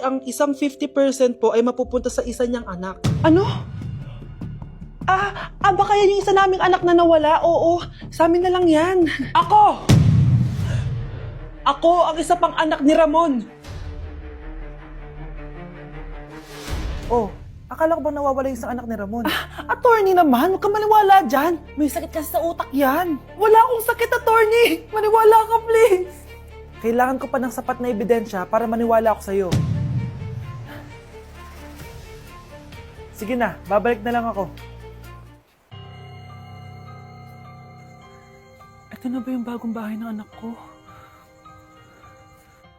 Ang isang 50% po ay mapupunta sa isa niyang anak. Ano? Baka yan yung isa naming anak na nawala? Oo, sa amin na lang yan. Ako! Ako ang isa pang anak ni Ramon. Oh, akala ko ba nawawala yung isang anak ni Ramon? Attorney naman, huwag ka maniwala dyan. May sakit kasi sa utak yan. Wala akong sakit, attorney. Maniwala ka, please. Kailangan ko pa ng sapat na ebidensya para maniwala ako sa'yo. Sige na, babalik na lang ako. Ito na ba yung bagong bahay ng anak ko?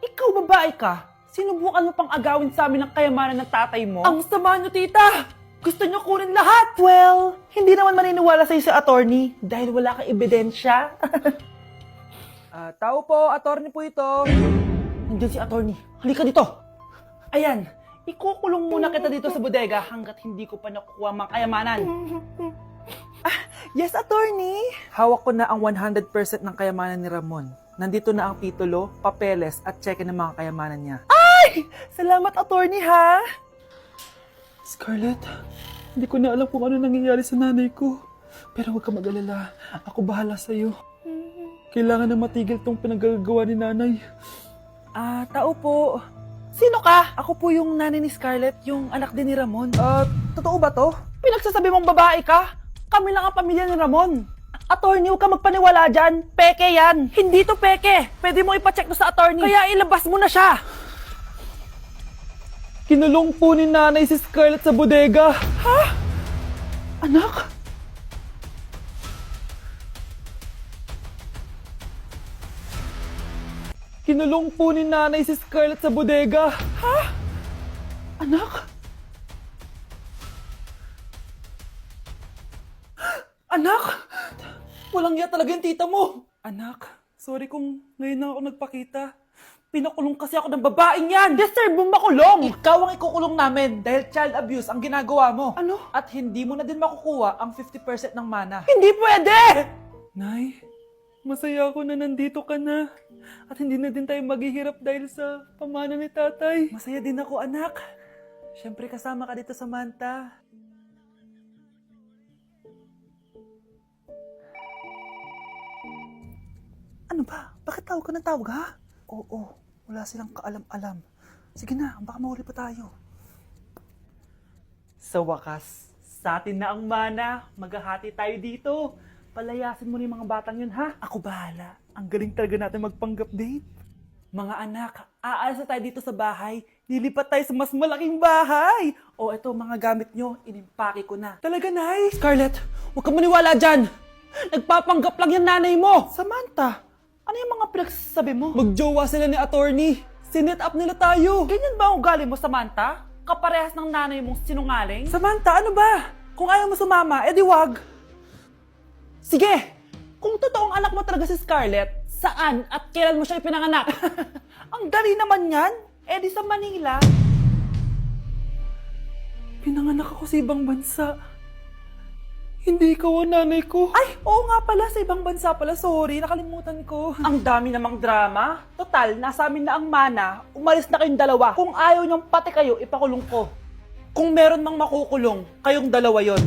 Ikaw, babae ka? Sinubukan mo pang agawin sa amin ng kayamanan ng tatay mo? Ang sama nyo, tita! Gusto nyo kunin lahat! Well, hindi naman maniniwala sa'yo si attorney dahil wala kang ebidensya. Tao po, attorney po ito. Nandiyan si attorney. Halika dito! Ayan, ikukulong muna kita dito sa bodega hanggat hindi ko pa nakukuha mga kayamanan. Yes, attorney! Hawak ko na ang 100% ng kayamanan ni Ramon. Nandito na ang titulo, papeles at cheque ng mga kayamanan niya. Ay! Salamat, attorney, ha? Scarlett, hindi ko na alam kung ano nangyayari sa nanay ko. Pero huwag ka mag-alala. Ako bahala sa'yo. Kailangan na matigil tong pinagagawa ni nanay. Tao po. Sino ka? Ako po yung nanay ni Scarlett, yung anak din ni Ramon. Totoo ba to? Pinagsasabi mong babae ka? Kami lang ang pamilya ni Ramon. Attorney, huwag ka magpaniwala dyan. Peke yan. Hindi to peke. Pwede mo ipacheck to sa attorney. Kaya ilabas mo na siya. Kinulong po ni nanay si Scarlett sa bodega. Ha? Anak? Kinulong po ni nanay si Scarlett sa bodega. Ha? Anak? Anak? Walang iya talaga yung tita mo. Anak, sorry kung ngayon na ako nagpakita. Pinakulong kasi ako ng babaeng yan. Deserve mong makulong. Ikaw ang ikukulong namin dahil child abuse ang ginagawa mo. Ano? At hindi mo na din makukuha ang 50% ng mana. Hindi pwede! Nay, masaya ako na nandito ka na. At hindi na din tayo maghihirap dahil sa pamana ni tatay. Masaya din ako, anak. Siyempre kasama ka dito sa Manta. Ano ba? Bakit tawag ka ng tawag, ha? Oo, wala silang kaalam-alam. Sige na, baka mahuli pa tayo. Sa wakas, sa atin na ang mana. Maghahati tayo dito. Palayasin mo na yung mga batang yun, ha? Ako bahala. Ang galing talaga natin magpanggap date. Mga anak, aalis na tayo dito sa bahay. Lilipat tayo sa mas malaking bahay. O eto, mga gamit nyo, inimpake ko na. Talaga, Nay? Scarlett, huwag kang maniwala dyan. Nagpapanggap lang yung nanay mo. Samantha, ano yung mga pinagsasabi mo? Magjowa sila ni attorney. Sinet up nila tayo. Ganyan ba ang ugali mo, Samantha? Kaparehas ng nanay mong sinungaling? Samantha, ano ba? Kung ayaw mo sumama, edi wag. Sige, kung totoong anak mo talaga si Scarlett, saan at kailan mo siya ipinanganak? Ang dali naman yan. Eh di sa Manila. Pinanganak ako sa ibang bansa. Hindi ikaw ang nanay ko. Ay, oo nga pala, sa ibang bansa pala. Sorry, nakalimutan ko. Ang dami namang drama. Total, nasa amin na ang mana. Umalis na kayong dalawa. Kung ayaw niyong pati kayo, ipakulong ko. Kung meron mang makukulong, kayong dalawa yon.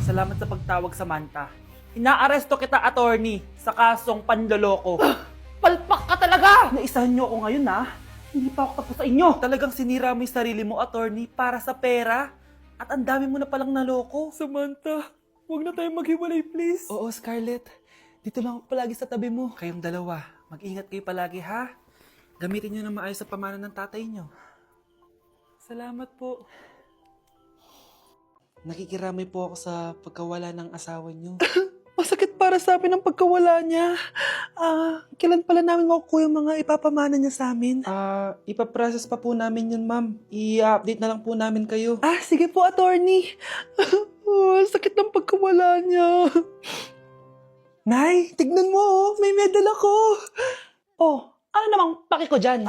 Salamat sa pagtawag, Samantha. Inaaresto kita, attorney, sa kasong panloloko. Palpak ka talaga! Naisahan niyo ako ngayon, ha? Hindi pa ako tapos sa inyo. Talagang sinira mo yung sarili mo, attorney, para sa pera. At ang dami mo na palang naloko. Samantha, huwag na tayo maghiwalay, please. Oo, Scarlett. Dito lang ako palagi sa tabi mo. Kayong dalawa, mag-ingat kayo palagi, ha? Gamitin nyo na maayos sa pamana ng tatay nyo. Salamat po. Nakikiramay po ako sa pagkawala ng asawa nyo. Masakit para sa amin ang pagkawala niya. Kailan pala namin makukuha yung mga ipapamana niya sa amin? Ipaprocess pa po namin yun, ma'am. I-update na lang po namin kayo. Sige po, attorney. Sakit ng pagkawala niya. Nay, tignan mo, may medal ako. Oh, ano namang paki ko dyan?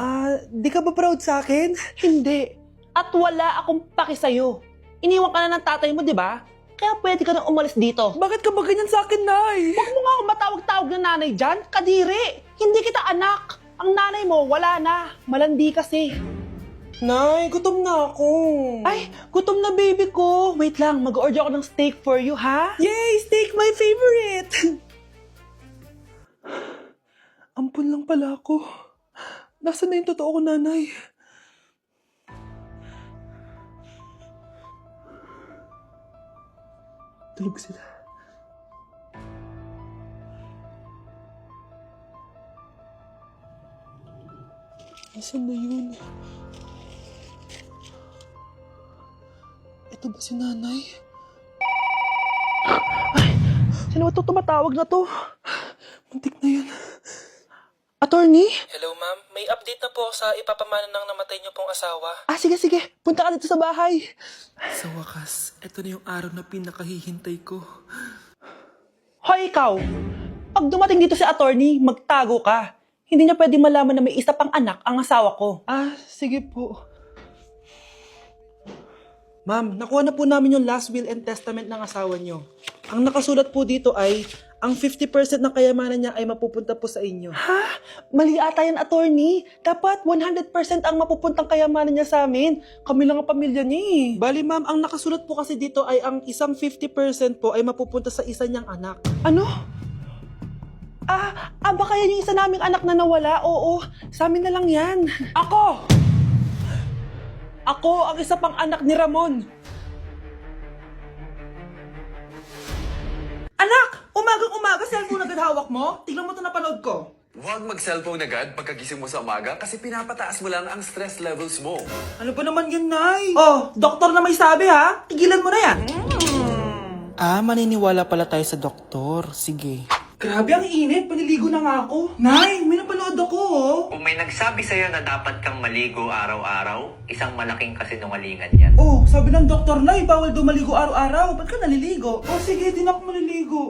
Di ka ba proud sa akin? Hindi. At wala akong paki sa'yo. Iniwan ka na ng tatay mo, di ba? Kaya pwede ka na umalis dito. Bakit ka ba ganyan sa akin, Nay? Huwag mo nga akong matawag-tawag na nanay dyan. Kadiri! Hindi kita anak. Ang nanay mo, wala na. Malandi kasi. Nay, gutom na ako. Ay, gutom na baby ko. Wait lang, mag-order ako ng steak for you, ha? Yay! Steak, my favorite! Ampun lang pala ako. Nasaan na yung totoo ko, nanay? Tulog sila. Nasaan na yun? Ito ba si nanay? Sino ba ito tumatawag na to? Muntik na yun. Attorney? Hello, ma'am. May update na po sa ipapamana ng namatay niyo pong asawa. Ah, sige, sige. Punta ka dito sa bahay. Sa wakas, ito na yung araw na pinakahihintay ko. Hoy, ikaw! Pag dumating dito si attorney, magtago ka. Hindi niya pwede malaman na may isa pang anak ang asawa ko. Ah, sige po. Ma'am, nakuha na po namin yung last will and testament ng asawa niyo. Ang nakasulat po dito ay, ang 50% ng kayamanan niya ay mapupunta po sa inyo. Ha? Mali ata yan, attorney. Dapat 100% ang mapupuntang kayamanan niya sa amin. Kami lang ang pamilya niya eh. Bali ma'am, ang nakasulat po kasi dito ay ang isang 50% po ay mapupunta sa isa niyang anak. Ano? Baka yan yung isa naming anak na nawala. Oo, sa amin na lang yan. Ako! Ako ang isa pang anak ni Ramon. Anak! Umagang-umaga, cellphone agad hawak mo? Tignan mo ito napanood ko. Huwag mag-cellphone agad pagkagising mo sa umaga kasi pinapataas mo lang ang stress levels mo. Ano ba naman yan, Nay? Oh, doktor na may sabi ha. Tigilan mo na yan. Maniniwala pala tayo sa doktor. Sige. Grabe, ang init. Paniligo na nga ako. Nay, may napanood ako oh. Kung may nagsabi sa'yo na dapat kang maligo araw-araw, isang malaking kasinungalingan yan. Oh, sabi ng doktor na, bawal daw maligo araw-araw. Ba't ka naliligo? Oh, sige, di na ako maliligo.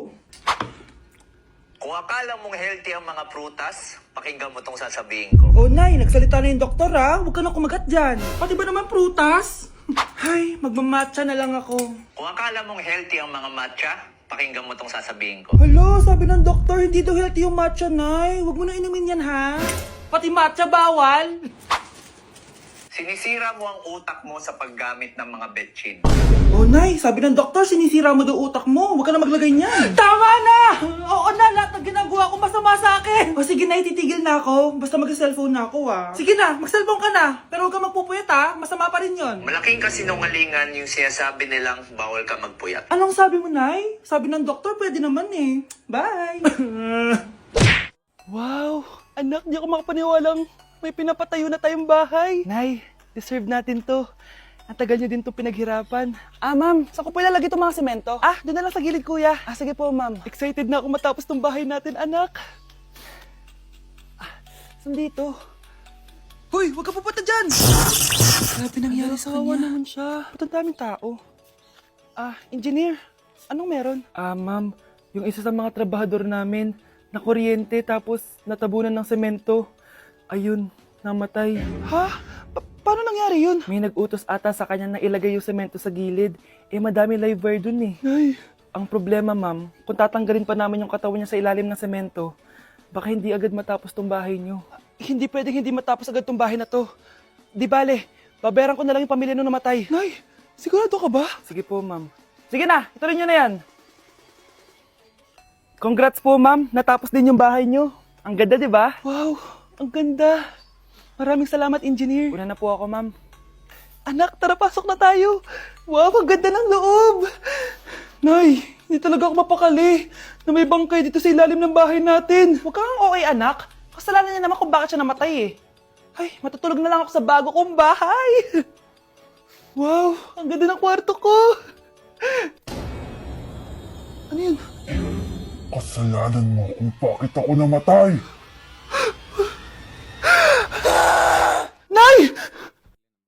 Kung akala mong healthy ang mga prutas, pakinggan mo tong sasabihin ko. Oh, Nay, nagsalita na yung doktor ha. Huwag ka na kumagat dyan. Pati ba naman prutas? Ay, magmamatcha na lang ako. Kung akala mong healthy ang mga matcha, pakinggan mo tong sasabihin ko. Hala, sabi ng doktor, hindi daw healthy yung matcha, Nay. Huwag mo na inumin yan, ha? Pati matcha bawal. Sinisira mo ang utak mo sa paggamit ng mga betchin. Oh, Nay, sabi ng doktor, sinisira mo daw utak mo. Huwag ka na maglagay niyan. Tama na! Oo na, lahat ng ginagawa ko masama sa akin. O sige na, ititigil na ako. Basta mag-cellphone na ako, ha. Sige na, mag-cellphone ka na. Pero huwag ka magpupuyat, ha. Masama pa rin yon. Malaking kasinungalingan yung sinasabi nilang bawal ka magpuyat. Anong sabi mo, Nay? Sabi ng doktor, pwede naman eh. Bye! Wow! Anak, di ako makapaniwalang may pinapatayo na tayong bahay. Nay, deserve natin to. Ang tagal niyo din to pinaghirapan. Ma'am, saan ko po ilalagay itong mga semento? Doon na lang sa gilid, kuya. Sige po, ma'am. Excited na ako matapos tong bahay natin, anak. Saan dito? Hoy, huwag ka pupunta dyan! Grabe nangyari sa Kawawa kanya. naman siya. Ba't ang daming tao? Engineer, anong meron? Ma'am, yung isa sa mga trabahador namin, nakuryente tapos natabunan ng semento. Ayun, namatay. Ha? Paano nangyari yun? May nag-utos ata sa kanya na ilagay yung semento sa gilid. Madami live wire dun eh. Ay. Ang problema, ma'am, kung tatanggalin pa namin yung katawan niya sa ilalim ng semento, baka hindi agad matapos tong bahay niyo. Hindi pwedeng hindi matapos agad tong bahay na to. Di bale, babayaran ko na lang yung pamilya nung namatay. Nay, sigurado ka ba? Sige po, ma'am. Sige na, ituloy niyo na yan. Congrats po, ma'am. Natapos din yung bahay niyo. Ang ganda, di ba? Wow, ang ganda. Maraming salamat, engineer. Una na po ako, ma'am. Anak, tara pasok na tayo. Wow, ang ganda ng loob. Nay, hindi talaga ako mapakali na may bangkay dito sa ilalim ng bahay natin. Huwag kang okay, anak. Kasalanan niya naman kung bakit siya namatay eh. Ay, matutulog na lang ako sa bago kong bahay. Wow, ang ganda ng kwarto ko. Ano yun? Kasalanan mo kung bakit ako namatay. Nay!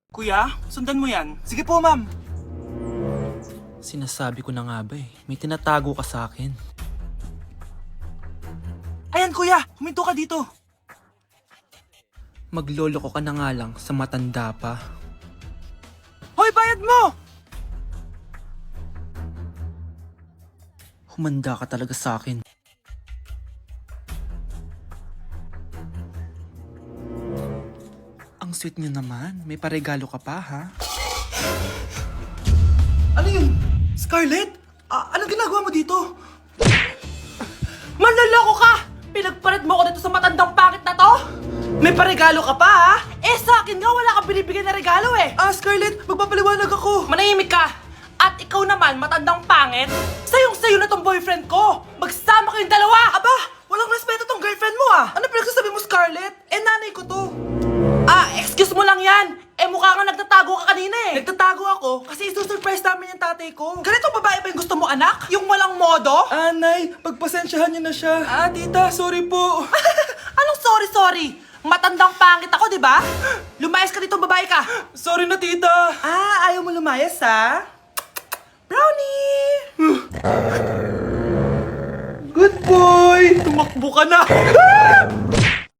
Kuya, sundan mo yan. Sige po, ma'am. Sinasabi ko na nga ba may tinatago ka sa akin. Ayan, kuya, huminto ka dito. Magloloko ka na nga lang sa matanda pa. Hoy, bayad mo! Humanda ka talaga sa akin. Ang sweet niyo naman. May paregalo ka pa, ha? Ano yun? Scarlett? Anong ginagawa mo dito? Manloloko ka! Pinagpalit mo ako dito sa matandang pangit na to? May paregalo ka pa, ha? Eh, sa akin nga, wala kang binibigyan na regalo, eh. Scarlett, magpapaliwanag ako. Manahimik ka! At ikaw naman, matandang pangit, sayong-sayo na tong boyfriend ko! Magsama kayong dalawa! Aba, walang respeto tong girlfriend mo Ano pinagsasabi mo, Scarlett? Nanay ko to. Excuse mo lang yan! Eh, mukha nga nagtatago ka kanina, eh. Nagtatago ako kasi isusurprise namin yung tatay ko. Ganitong babae ba yung gusto mo, anak? Yung walang modo? Nay, pagpasensyahan niyo na siya. Tita, sorry po. Anong sorry? Matandang pangit ako, di ba? Lumayas ka dito, babae ka! Sorry na, tita. Ayaw mo lumayas, ha? Brownie! Good boy! Tumakbo ka na!